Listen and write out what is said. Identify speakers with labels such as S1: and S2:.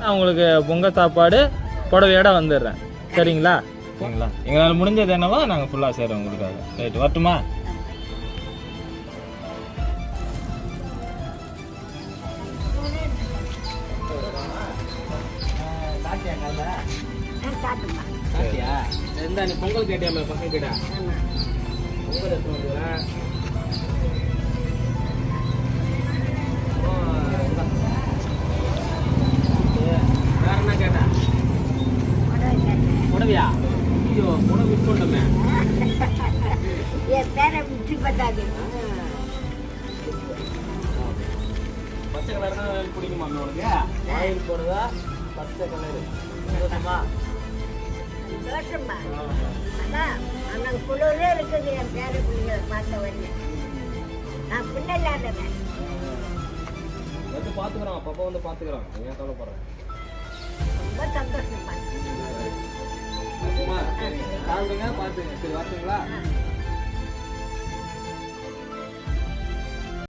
S1: நான் உங்களுக்கு பொங்கல் சாப்பாடு புடவையோட வந்துடுறேன். சரிங்களா? சரிங்களா? எங்களால் முடிஞ்சது என்னவோ நாங்கள் ஃபுல்லாக செய்கிறோம் உங்களுக்காக. ரைட்டு, வரட்டுமா? நீ பொங்கல் கேட்டியாமே பசங்க கிட்ட பொங்கல் எடுத்து வந்துடுறேன். வேற என்ன கேட்டா? புடவையா? ஐயோ, புடவை மிஸ் பண்ணமே. பச்சை கலர் தான் பிடிக்குமா உனக்கு? ஆயில் போடுதா பச்சை கலரு
S2: குளிரே இருக்குது. என் பேர பிள்ளைங்களை பார்த்த உடனே நான் பிள்ளைலாண்டவன்
S1: வந்து பார்த்துக்கிறோம். அப்பப்போ வந்து பார்த்துக்கிறோம். ஏன் கவலைப்படுறேன்?
S2: ரொம்ப சந்தோஷமா
S1: பார்த்துங்க. சரி, வரட்டுங்களா?